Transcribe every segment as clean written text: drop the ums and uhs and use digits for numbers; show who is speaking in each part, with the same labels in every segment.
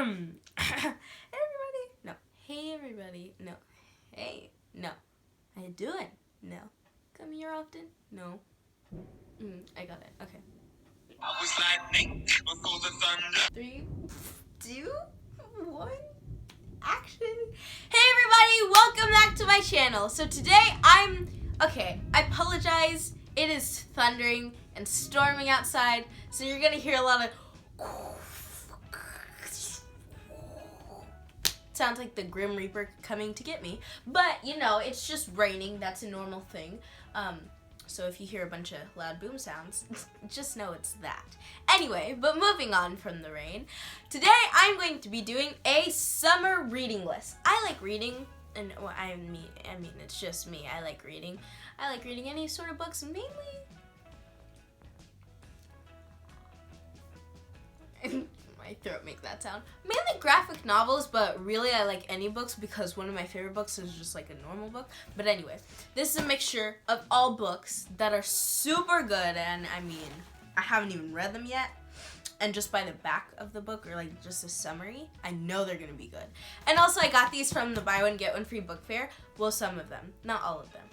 Speaker 1: everybody. No. Hey, everybody. No. Hey. No. How you doing? No. Come here often? No. I got it. Okay. I was lightning before the thunder. 3, 2, 1. Action. Hey, everybody. Welcome back to my channel. So today I apologize. It is thundering and storming outside, so you're gonna hear a lot of sounds like the Grim Reaper coming to get me. But you know, it's just raining. That's a normal thing. So if you hear a bunch of loud boom sounds, just know it's that. Anyway, but moving on from the rain, today I'm going to be doing a summer reading list. I like reading, and well, I mean, it's just me. I like reading. I like reading any sort of books, mainly. My throat make that sound. Mainly graphic novels, but really I like any books because one of my favorite books is just like a normal book. But anyway, this is a mixture of all books that are super good, and I mean, I haven't even read them yet. And just by the back of the book, or like just a summary, I know they're gonna be good. And also I got these from the buy one get one free book fair. Well, some of them, not all of them.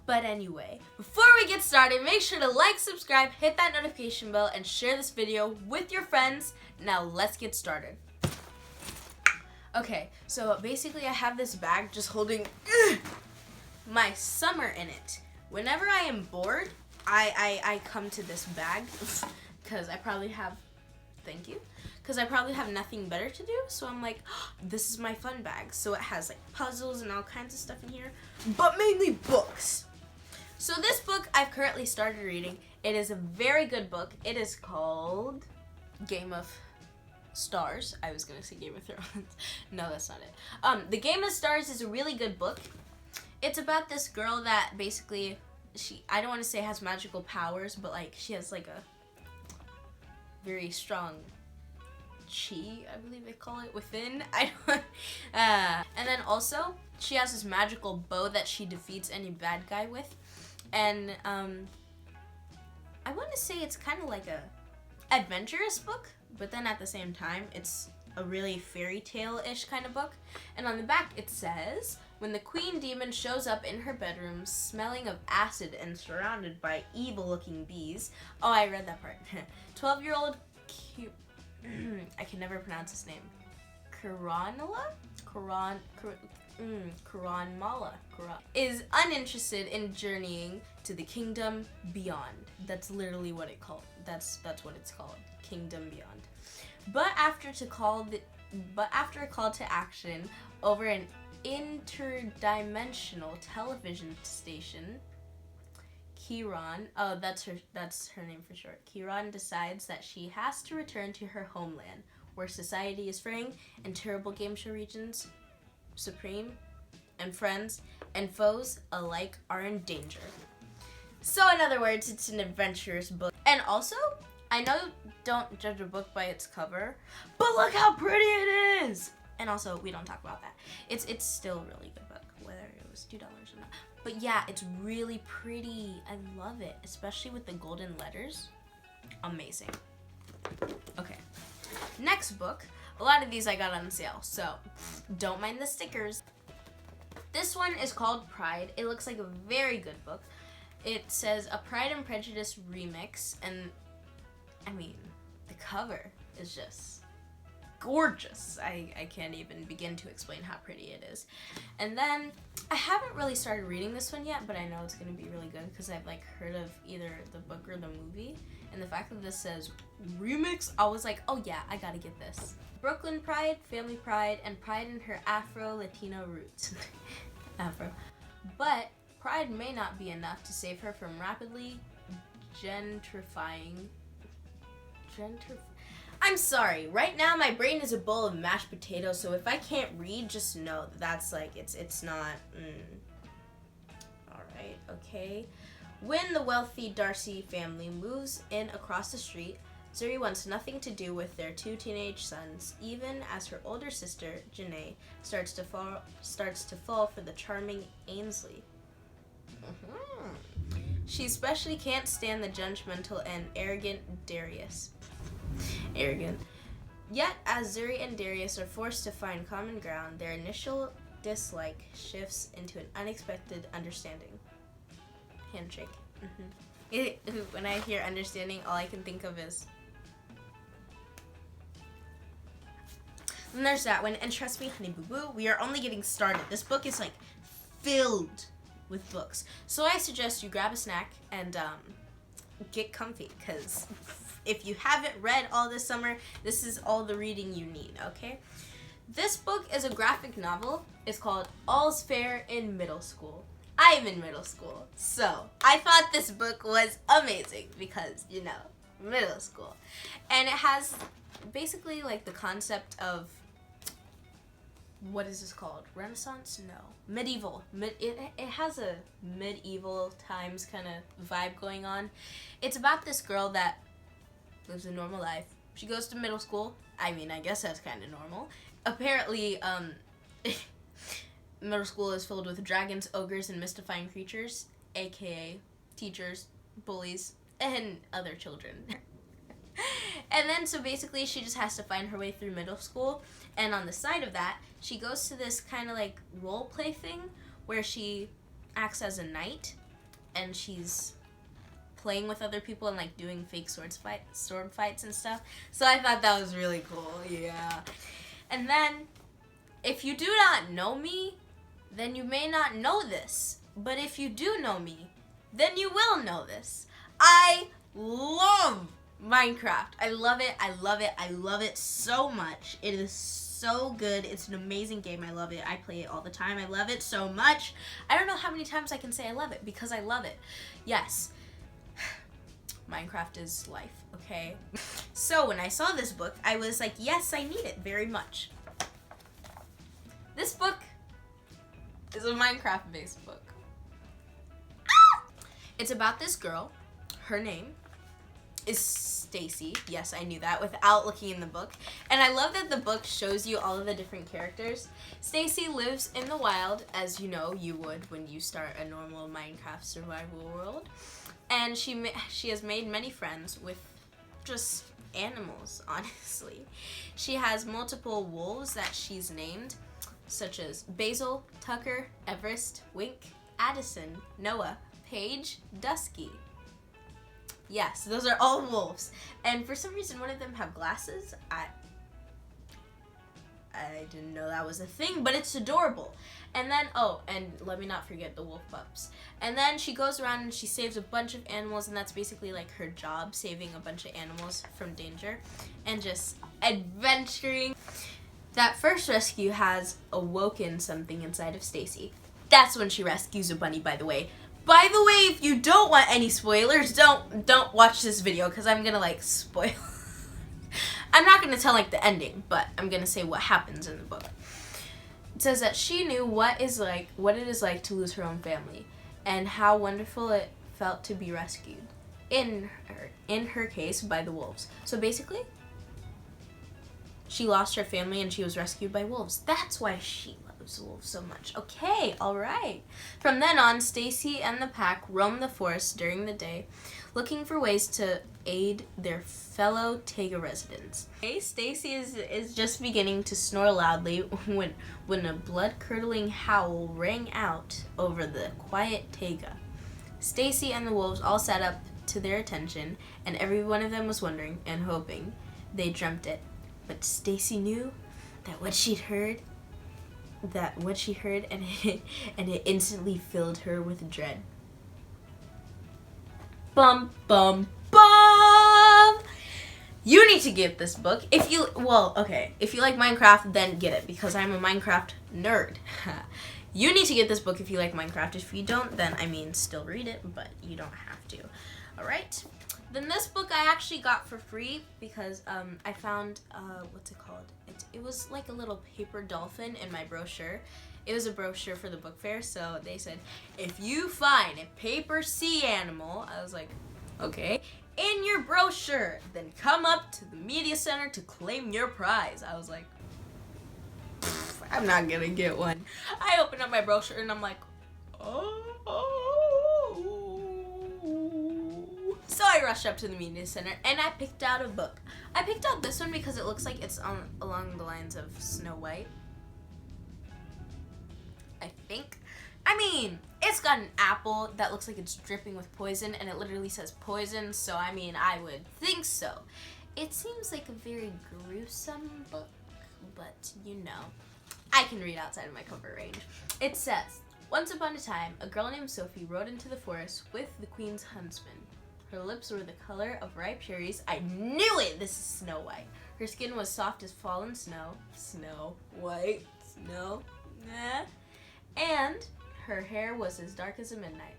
Speaker 1: But anyway, before we get started, make sure to like, subscribe, hit that notification bell, and share this video with your friends. Now let's get started. Okay, so basically I have this bag just holding my summer in it. Whenever I am bored, I come to this bag because I probably have, thank you, because I probably have nothing better to do. So I'm like, oh, this is my fun bag. So it has like puzzles and all kinds of stuff in here, but mainly books. So this book I've currently started reading. It is a very good book. It is called Game of Stars. I was gonna say Game of Thrones. No, that's not it. The Game of Stars is a really good book. It's about this girl that basically, I don't want to say has magical powers, but like she has like a very strong chi, I believe they call it, within. And then also she has this magical bow that she defeats any bad guy with. And I want to say it's kind of like a adventurous book, but then at the same time it's a really fairy tale-ish kind of book. And on the back it says, when the queen demon shows up in her bedroom smelling of acid and surrounded by evil-looking bees. Oh, I read that part. 12-year-old I can never pronounce his name. Karanmala is uninterested in journeying to the kingdom beyond. That's literally what it called. That's what it's called, Kingdom Beyond. But after a call to action over an interdimensional television station, Kiran, that's her name for short. Kiran decides that she has to return to her homeland, where society is fraying and terrible game show regions supreme, and friends and foes alike are in danger. So in other words, it's an adventurous book. And also, I know don't judge a book by its cover, but look how pretty it is! And also, we don't talk about that. It's still a really good book, whether it was $2 or not. But yeah, it's really pretty. I love it, especially with the golden letters. Amazing. Okay, next book. A lot of these I got on sale, so don't mind the stickers. This one is called Pride. It looks like a very good book. It says a Pride and Prejudice remix, and I mean, the cover is just gorgeous. I can't even begin to explain how pretty it is. And then, I haven't really started reading this one yet, but I know it's going to be really good because I've like heard of either the book or the movie. And the fact that this says remix, I was like, oh yeah, I gotta get this. Brooklyn Pride, Family Pride, and pride in her Afro-Latino roots. Afro. But pride may not be enough to save her from rapidly gentrifying. I'm sorry, right now my brain is a bowl of mashed potatoes, so if I can't read, just know that that's like, it's not, Alright, okay. When the wealthy Darcy family moves in across the street, Zuri wants nothing to do with their 2 teenage sons, even as her older sister, Janae, starts to fall for the charming Ainsley. She especially can't stand the judgmental and arrogant Darius. Arrogant. Yet, as Zuri and Darius are forced to find common ground, their initial dislike shifts into an unexpected understanding. Handshake. When I hear understanding, all I can think of is... And there's that one. And trust me, honey boo boo, we are only getting started. This book is like filled with books. So I suggest you grab a snack and get comfy, because if you haven't read all this summer, this is all the reading you need, okay? This book is a graphic novel. It's called All's Fair in Middle School. I'm in middle school, so I thought this book was amazing because, you know, middle school. And it has basically like the concept of, what is this called? Renaissance? No. Medieval. It has a medieval times kind of vibe going on. It's about this girl that lives a normal life. She goes to middle school. I mean, I guess that's kind of normal. Apparently, middle school is filled with dragons, ogres, and mystifying creatures, aka teachers, bullies, and other children. And then, so basically, she just has to find her way through middle school. And on the side of that, she goes to this kind of like role play thing where she acts as a knight, and she's playing with other people and like doing fake sword fights and stuff. So I thought that was really cool. Yeah. And then, if you do not know me, then you may not know this. But if you do know me, then you will know this. I love Minecraft. I love it. I love it. I love it so much. It is so good. It's an amazing game. I love it. I play it all the time. I love it so much. I don't know how many times I can say I love it because I love it. Yes. Minecraft is life, okay? So when I saw this book, I was like, yes, I need it very much. This book is a Minecraft-based book. It's about this girl. Her name is Stacy. Yes, I knew that without looking in the book. And I love that the book shows you all of the different characters. Stacy lives in the wild, as you know you would when you start a normal Minecraft survival world. And she has made many friends with just animals, honestly. She has multiple wolves that she's named, such as Basil, Tucker, Everest, Wink, Addison, Noah, Paige, Dusky. Yes, those are all wolves. And for some reason, one of them have glasses. I didn't know that was a thing, but it's adorable. And then, oh, and let me not forget the wolf pups. And then she goes around and she saves a bunch of animals, and that's basically like her job, saving a bunch of animals from danger and just adventuring. That first rescue has awoken something inside of Stacy. That's when she rescues a bunny, by the way. By the way, if you don't want any spoilers, don't watch this video because I'm gonna like spoil. I'm not gonna tell like the ending, but I'm gonna say what happens in the book. It says that she knew what it is like to lose her own family, and how wonderful it felt to be rescued. In her case, by the wolves. So basically, she lost her family and she was rescued by wolves. That's why she loves wolves so much. Okay, all right. From then on, Stacy and the pack roam the forest during the day, looking for ways to aid their fellow Taiga residents. Okay, Stacy is just beginning to snore loudly when a blood-curdling howl rang out over the quiet Taiga. Stacy and the wolves all sat up to their attention, and every one of them was wondering and hoping they dreamt it. But Stacy knew that what she heard, and it instantly filled her with dread. Bum, bum, bum! You need to get this book. If you like Minecraft, then get it, because I'm a Minecraft nerd. You need to get this book if you like Minecraft. If you don't, then, I mean, still read it, but you don't have to. Alright? Then this book I actually got for free because I found, what's it called? It was like a little paper dolphin in my brochure. It was a brochure for the book fair, so they said, if you find a paper sea animal, I was like, okay, in your brochure, then come up to the media center to claim your prize. I was like, I'm not gonna get one. I opened up my brochure and I'm like, oh. So I rushed up to the media center and I picked out a book. I picked out this one because it looks like it's along the lines of Snow White. I think. I mean, it's got an apple that looks like it's dripping with poison, and it literally says poison, so I mean, I would think so. It seems like a very gruesome book, but you know, I can read outside of my comfort range. It says, once upon a time, a girl named Sophie rode into the forest with the queen's huntsman. Her lips were the color of ripe cherries. I knew it! This is Snow White. Her skin was soft as fallen snow. Snow White. Snow. Nah. And her hair was as dark as a midnight.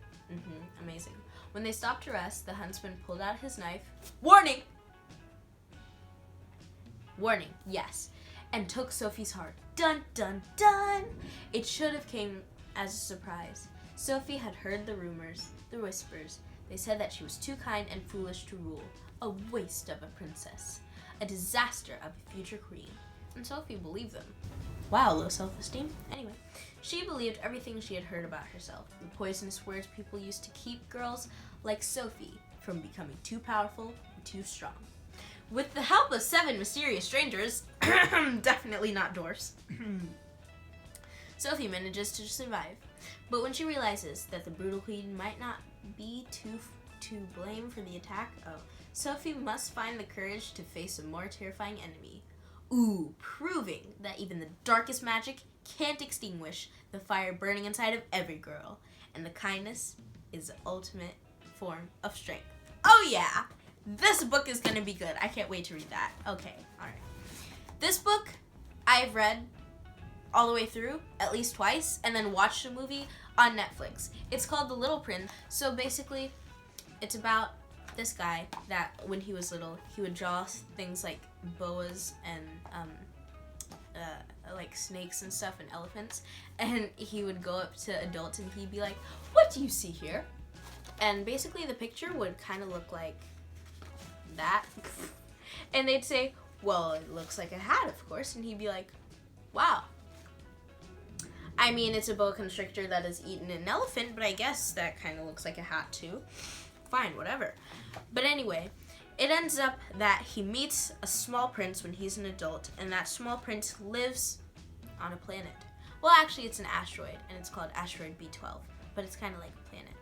Speaker 1: Amazing. When they stopped to rest, the huntsman pulled out his knife. Warning! Warning, yes. And took Sophie's heart. Dun, dun, dun! It should have came as a surprise. Sophie had heard the rumors, the whispers. They said that she was too kind and foolish to rule. A waste of a princess. A disaster of a future queen. And Sophie believed them. Wow, low self-esteem. Anyway, she believed everything she had heard about herself. The poisonous words people used to keep girls like Sophie from becoming too powerful and too strong. With the help of 7 mysterious strangers, definitely not dwarfs, Sophie manages to survive. But when she realizes that the brutal queen might not be to blame for the attack, Sophie must find the courage to face a more terrifying enemy. Ooh, proving that even the darkest magic can't extinguish the fire burning inside of every girl. And the kindness is the ultimate form of strength. Oh yeah! This book is gonna be good. I can't wait to read that. Okay, alright. This book, I've read all the way through at least twice and then watched a movie on Netflix. It's called The Little Prince. So basically, it's about this guy that when he was little, he would draw things like boas and like snakes and stuff and elephants, and he would go up to adults and he'd be like, "What do you see here?" And basically the picture would kind of look like that, and they'd say, "Well, it looks like a hat, of course," and he'd be like, "Wow. I mean, it's a boa constrictor that has eaten an elephant, but I guess that kind of looks like a hat too. Fine, whatever." But anyway, it ends up that he meets a small prince when he's an adult, and that small prince lives on a planet. Well, actually, it's an asteroid, and it's called Asteroid B12, but it's kind of like a planet.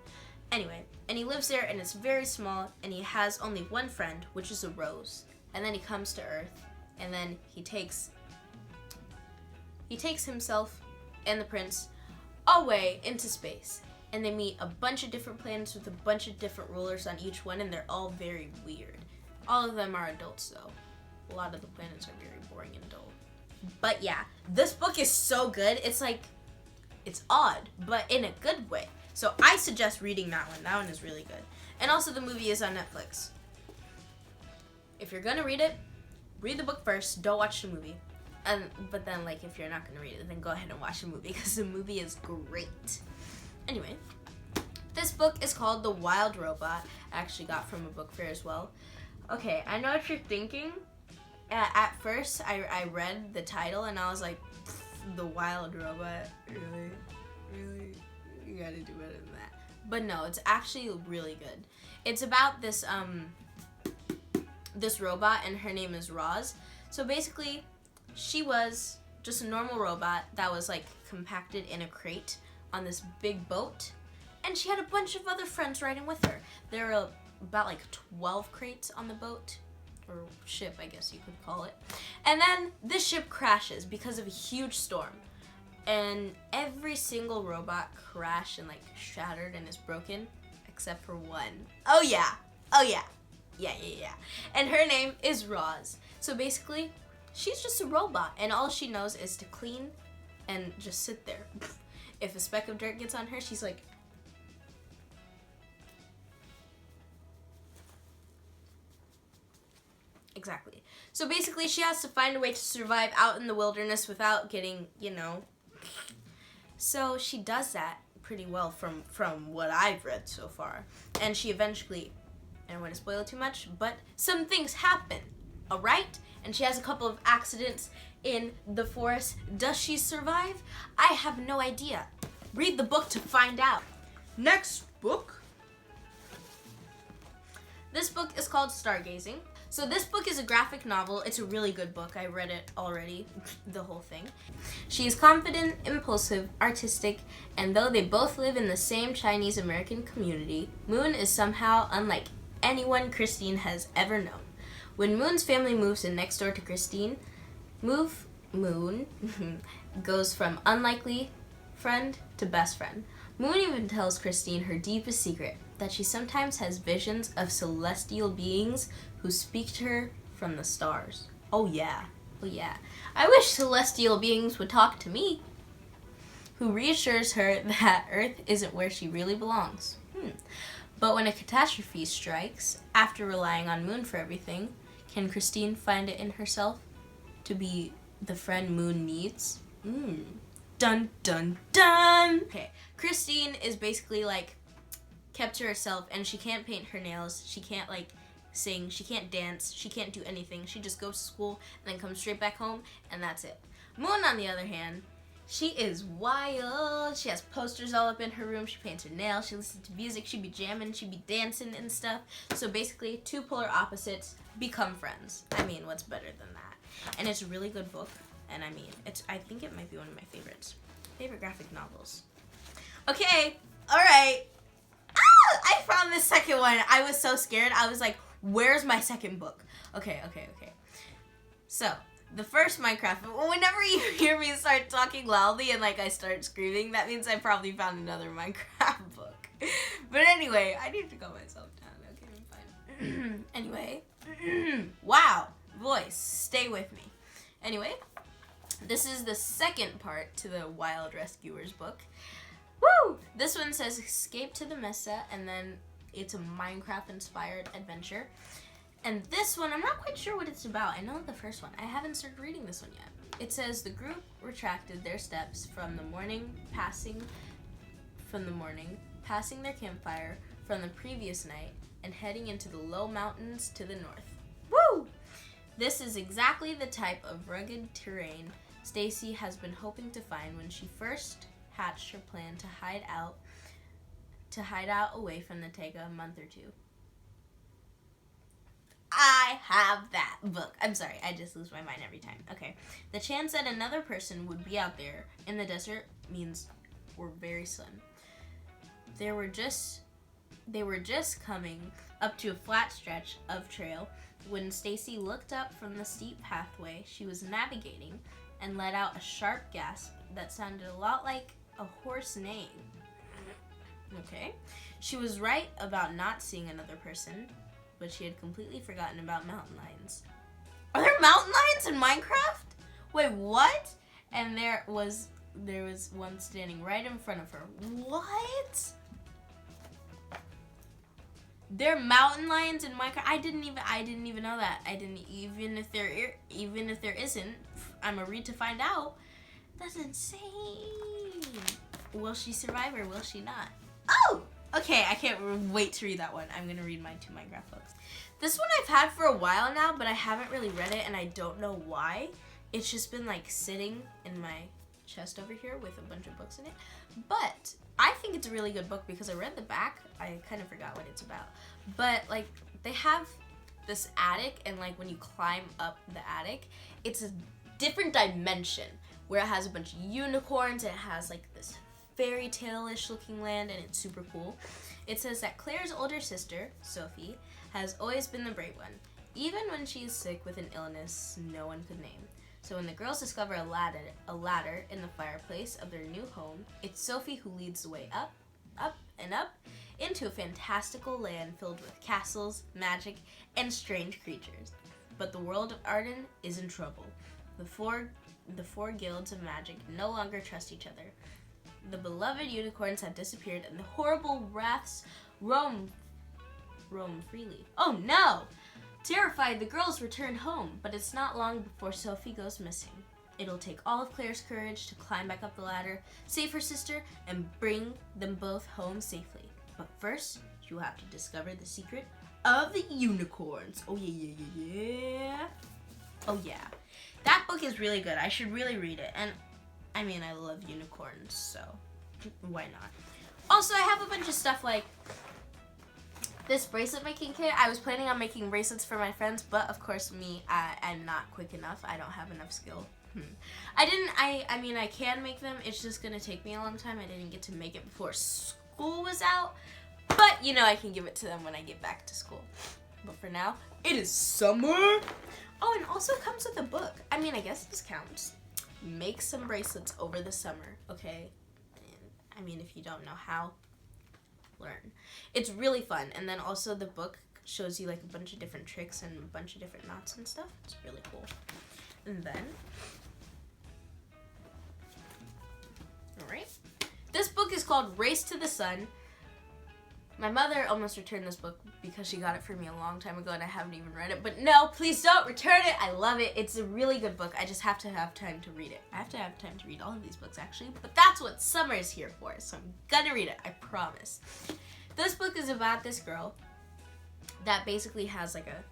Speaker 1: Anyway, and he lives there, and it's very small, and he has only one friend, which is a rose. And then he comes to Earth, and then he takes himself and the prince away into space. And they meet a bunch of different planets with a bunch of different rulers on each one, and they're all very weird. All of them are adults, though. A lot of the planets are very boring and dull. But yeah, this book is so good. It's like, it's odd, but in a good way. So I suggest reading that one. That one is really good. And also the movie is on Netflix. If you're gonna read it, read the book first. Don't watch the movie. But then, like, if you're not gonna read it, then go ahead and watch the movie because the movie is great. Anyway, this book is called The Wild Robot. I actually got from a book fair as well. Okay, I know what you're thinking. At first, I read the title and I was like, The Wild Robot? Really? Really? You gotta do better than that. But no, it's actually really good. It's about this robot, and her name is Roz. So basically, she was just a normal robot that was like compacted in a crate on this big boat, and she had a bunch of other friends riding with her. There were about like 12 crates on the boat, or ship, I guess you could call it. And then this ship crashes because of a huge storm, and every single robot crashed and like shattered and is broken except for one. Oh yeah. Yeah. And her name is Roz. So basically, she's just a robot, and all she knows is to clean and just sit there. If a speck of dirt gets on her, she's like, exactly. So basically, she has to find a way to survive out in the wilderness without getting, So she does that pretty well from what I've read so far. And she eventually, I don't want to spoil it too much, but some things happen, all right? And she has a couple of accidents in the forest. Does she survive? I have no idea. Read the book to find out. Next book. This book is called Stargazing. So this book is a graphic novel. It's a really good book. I read it already, the whole thing. She is confident, impulsive, artistic, and though they both live in the same Chinese American community, Moon is somehow unlike anyone Christine has ever known. When Moon's family moves in next door to Christine, Moon goes from unlikely friend to best friend. Moon even tells Christine her deepest secret, that she sometimes has visions of celestial beings who speak to her from the stars. Oh yeah. I wish celestial beings would talk to me. Who reassures her that Earth isn't where she really belongs. But when a catastrophe strikes, after relying on Moon for everything, can Christine find it in herself to be the friend Moon needs? Dun dun dun! Okay, Christine is basically like kept to herself, and she can't paint her nails, she can't like sing, she can't dance, she can't do anything. She just goes to school and then comes straight back home, and that's it. Moon, on the other hand, she is wild. She has posters all up in her room. She paints her nails. She listens to music. She be jamming. She be dancing and stuff. So basically, two polar opposites become friends. I mean, what's better than that? And it's a really good book. And I mean, I think it might be one of my favorites. Favorite graphic novels. Okay. All right. I found this second one. I was so scared. I was like, where's my second book? Okay. So, the first Minecraft, whenever you hear me start talking loudly and like I start screaming, that means I probably found another Minecraft book. But anyway, I need to calm myself down. Okay, I'm fine. Anyway, wow, voice, stay with me. Anyway, this is the second part to the Wild Rescuers book. Woo! This one says escape to the Mesa, and then it's a Minecraft-inspired adventure. And this one, I'm not quite sure what it's about. I know the first one. I haven't started reading this one yet. It says the group retracted their steps from the morning, passing their campfire from the previous night, and heading into the low mountains to the north. Woo! This is exactly the type of rugged terrain Stacy has been hoping to find when she first hatched her plan to hide out away from the Taiga a month or two. I have that book. I'm sorry, I just lose my mind every time. Okay. The chance that another person would be out there in the desert means we're very slim. They were just coming up to a flat stretch of trail when Stacy looked up from the steep pathway she was navigating and let out a sharp gasp that sounded a lot like a hoarse name. Okay. She was right about not seeing another person, but she had completely forgotten about mountain lions. Are there mountain lions in Minecraft? Wait, what? And there was one standing right in front of her. What? There are mountain lions in Minecraft? I didn't even know that. Even if there isn't, I'm gonna read to find out. That's insane. Will she survive or will she not? Oh! Okay, I can't wait to read that one. I'm going to read my two Minecraft books. This one I've had for a while now, but I haven't really read it, and I don't know why. It's just been, like, sitting in my chest over here with a bunch of books in it. But I think it's a really good book because I read the back. I kind of forgot what it's about. But, like, they have this attic, and, like, when you climb up the attic, it's a different dimension where it has a bunch of unicorns, and it has, like, this fairy tale-ish looking land, and it's super cool. It says that Claire's older sister, Sophie, has always been the brave one, even when she is sick with an illness no one could name. So when the girls discover a ladder in the fireplace of their new home, it's Sophie who leads the way up, up, and up into a fantastical land filled with castles, magic, and strange creatures. But the world of Arden is in trouble. The four guilds of magic no longer trust each other. The beloved unicorns have disappeared, and the horrible wraths roam freely. Oh no! Terrified, the girls return home, but it's not long before Sophie goes missing. It'll take all of Claire's courage to climb back up the ladder, save her sister, and bring them both home safely. But first, you have to discover the secret of the unicorns. Oh yeah. Oh yeah. That book is really good. I should really read it. And I mean, I love unicorns, so why not? Also, I have a bunch of stuff like this bracelet making kit. I was planning on making bracelets for my friends, but of course I'm not quick enough. I don't have enough skill. I mean, I can make them. It's just going to take me a long time. I didn't get to make it before school was out. But, you know, I can give it to them when I get back to school. But for now, it is summer. Oh, and also comes with a book. I mean, I guess this counts. Make some bracelets over the summer, okay? I mean, if you don't know how, learn. It's really fun. And then also the book shows you like a bunch of different tricks and a bunch of different knots and stuff. It's really cool. And then, all right. This book is called Race to the Sun. My mother almost returned this book because she got it for me a long time ago and I haven't even read it. But no, please don't return it. I love it. It's a really good book. I just have to have time to read it. I have to have time to read all of these books actually, but that's what summer is here for. So I'm gonna read it, I promise. This book is about this girl that basically has like a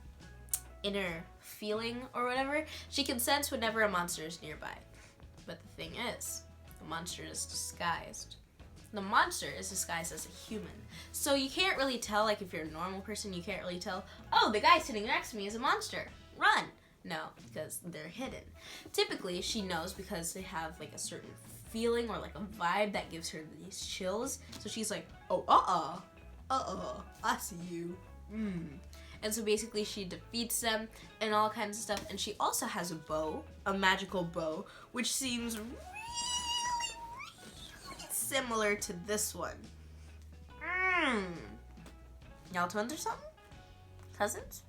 Speaker 1: inner feeling or whatever. She can sense whenever a monster is nearby. But the thing is, the monster is disguised. The monster is disguised as a human. So you can't really tell, like if you're a normal person, you can't really tell, oh, the guy sitting next to me is a monster. Run. No, because they're hidden. Typically, she knows because they have like a certain feeling or like a vibe that gives her these chills. So she's like, oh, I see you. And so basically she defeats them and all kinds of stuff. And she also has a bow, a magical bow, which seems really similar to this one. Y'all twins or something? Cousins?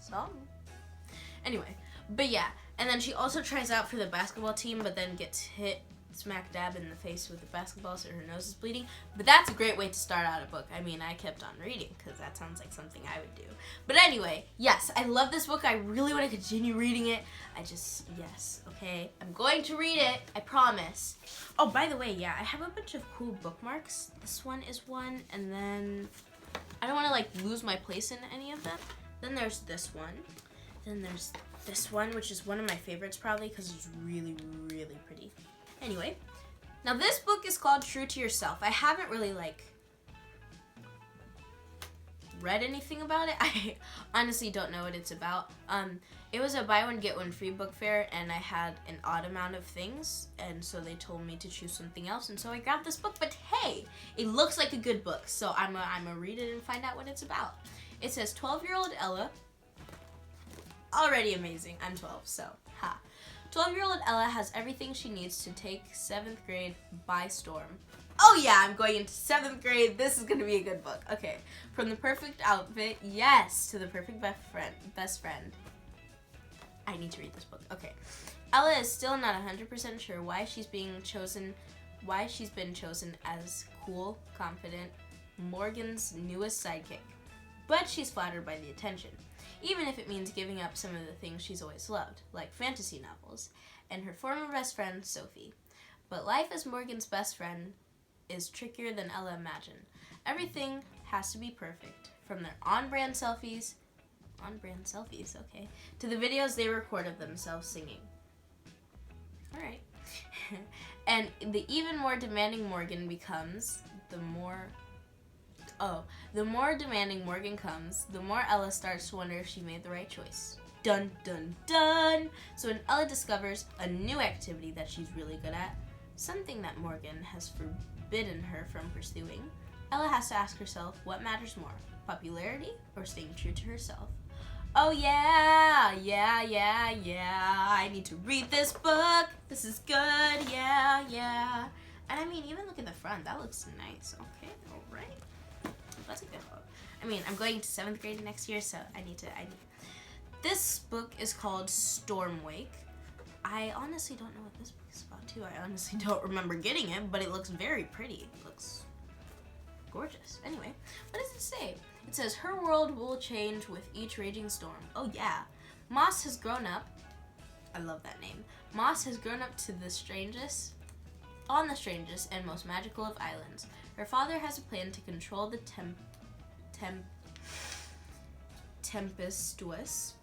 Speaker 1: Something. Anyway, but yeah. And then she also tries out for the basketball team, but then gets hit smack dab in the face with the basketball so her nose is bleeding. But that's a great way to start out a book. I mean, I kept on reading because that sounds like something I would do. But anyway, yes, I love this book. I really want to continue reading it. Yes, okay. I'm going to read it. I promise. Oh, by the way, yeah, I have a bunch of cool bookmarks. This one is one, and then I don't want to like lose my place in any of them. Then there's this one. Then there's this one, which is one of my favorites probably because it's really, really pretty. Anyway, now this book is called True to Yourself. I haven't really like read anything about it. I honestly don't know what it's about. It was a buy one get one free book fair and I had an odd amount of things and so they told me to choose something else and so I grabbed this book. But hey, it looks like a good book, so I'm gonna read it and find out what it's about. It says 12-year-old Ella. Already amazing. I'm 12, so ha. 12-year-old Ella has everything she needs to take 7th grade by storm. Oh yeah, I'm going into 7th grade. This is gonna be a good book. Okay, from the perfect outfit, yes, to the perfect best friend. I need to read this book. Okay, Ella is still not 100% sure why she's been chosen as cool, confident, Morgan's newest sidekick. But she's flattered by the attention, even if it means giving up some of the things she's always loved, like fantasy novels, and her former best friend, Sophie. But life as Morgan's best friend is trickier than Ella imagined. Everything has to be perfect, from their on-brand selfies, okay, to the videos they record of themselves singing. Alright. And the even more demanding Morgan becomes, the more demanding Morgan comes, the more Ella starts to wonder if she made the right choice. Dun, dun, dun! So when Ella discovers a new activity that she's really good at, something that Morgan has forbidden her from pursuing, Ella has to ask herself what matters more, popularity or staying true to herself. Oh yeah, I need to read this book. This is good, yeah. And I mean, even look at the front, that looks nice. Okay, alright. That's a good book. I mean, I'm going to 7th grade next year, so I need. This book is called Stormwake. I honestly don't know what this book is about, too. I honestly don't remember getting it, but it looks very pretty. It looks gorgeous. Anyway, what does it say? It says, her world will change with each raging storm. Oh, yeah. Moss has grown up. I love that name. Moss has grown up to the strangest and most magical of islands. Her father has a plan to control the tempestuous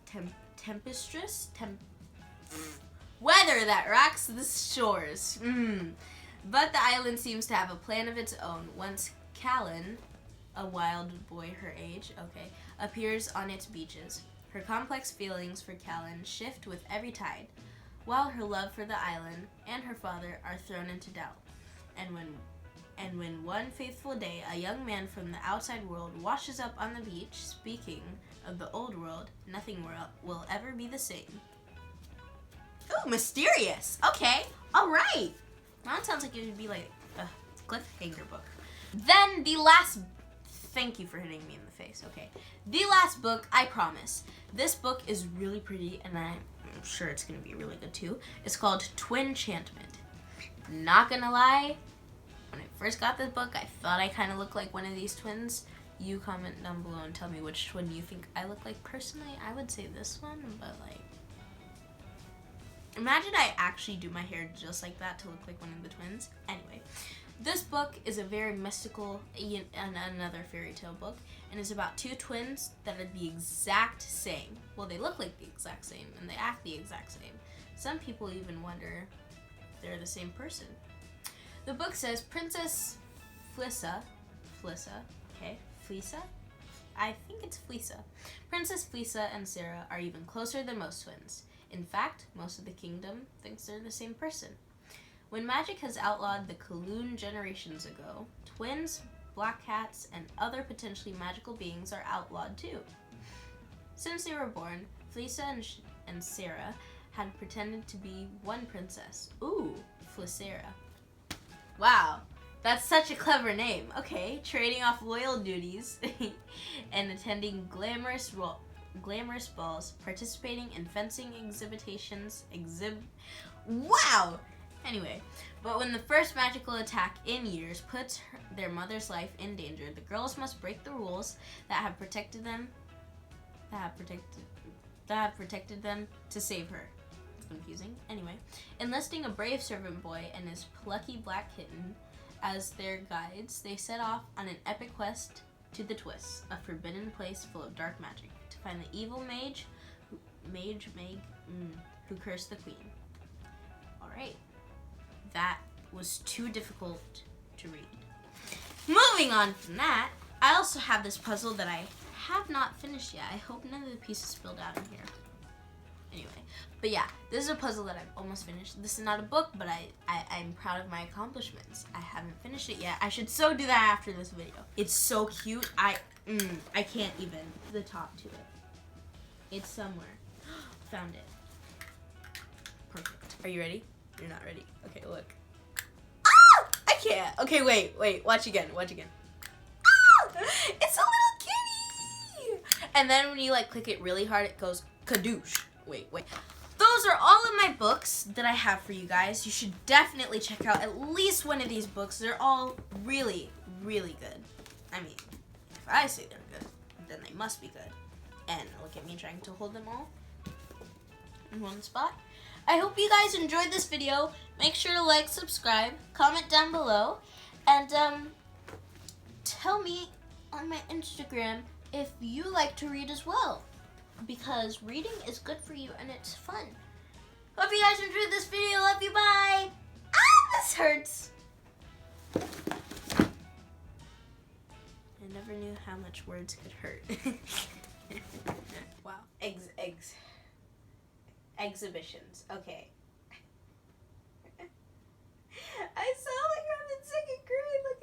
Speaker 1: weather that rocks the shores. But the island seems to have a plan of its own. Once Callan, a wild boy her age, okay, appears on its beaches. Her complex feelings for Callan shift with every tide, while her love for the island and her father are thrown into doubt. And when one faithful day a young man from the outside world washes up on the beach, speaking of the old world, nothing will ever be the same. Ooh, mysterious. Okay, all right. That sounds like it would be like a cliffhanger book. Then the last. Thank you for hitting me in the face. Okay, the last book, I promise. This book is really pretty, and I'm sure it's gonna be really good too. It's called Twinchantment. Not gonna lie, when I first got this book, I thought I kind of looked like one of these twins. You comment down below and tell me which twin you think I look like. Personally, I would say this one, but like, imagine I actually do my hair just like that to look like one of the twins. Anyway, this book is a very mystical and another fairy tale book, and it's about two twins that are the exact same. Well, they look like the exact same, and they act the exact same. Some people even wonder if they're the same person. The book says Princess Flissa, okay, Flissa? I think it's Flissa. Princess Flissa and Sarah are even closer than most twins. In fact, most of the kingdom thinks they're the same person. When magic has outlawed the Kaloon generations ago, twins, black cats, and other potentially magical beings are outlawed too. Since they were born, Flissa and Sarah had pretended to be one princess. Ooh, Flissera. Wow, that's such a clever name. Okay, trading off loyal duties and attending glamorous balls, participating in fencing exhibitions. Wow! Anyway, but when the first magical attack in years puts their mother's life in danger, the girls must break the rules that have protected them to save her. It's confusing. Anyway, enlisting a brave servant boy and his plucky black kitten as their guides, they set off on an epic quest to the Twists, a forbidden place full of dark magic, to find the evil mage who cursed the queen. All right. That was too difficult to read. Moving on from that, I also have this puzzle that I have not finished yet. I hope none of the pieces spilled out in here. Anyway, but yeah, this is a puzzle that I've almost finished. This is not a book, but I'm proud of my accomplishments. I haven't finished it yet. I should so do that after this video. It's so cute. I can't even the top to it. It's somewhere. Found it. Perfect. Are you ready? You're not ready. Okay, look. Ah! I can't. Okay, wait. Watch again. Ah! It's a little kitty! And then when you like click it really hard, it goes kadoosh. Wait. Those are all of my books that I have for you guys. You should definitely check out at least one of these books. They're all really, really good. I mean, if I say they're good, then they must be good. And look at me trying to hold them all in one spot. I hope you guys enjoyed this video. Make sure to like, subscribe, comment down below, and tell me on my Instagram if you like to read as well, because reading is good for you and it's fun. Hope you guys enjoyed this video. Love you. Bye. Ah, this hurts. I never knew how much words could hurt. Wow. Exhibitions. Okay. I sound like I'm in second grade. Look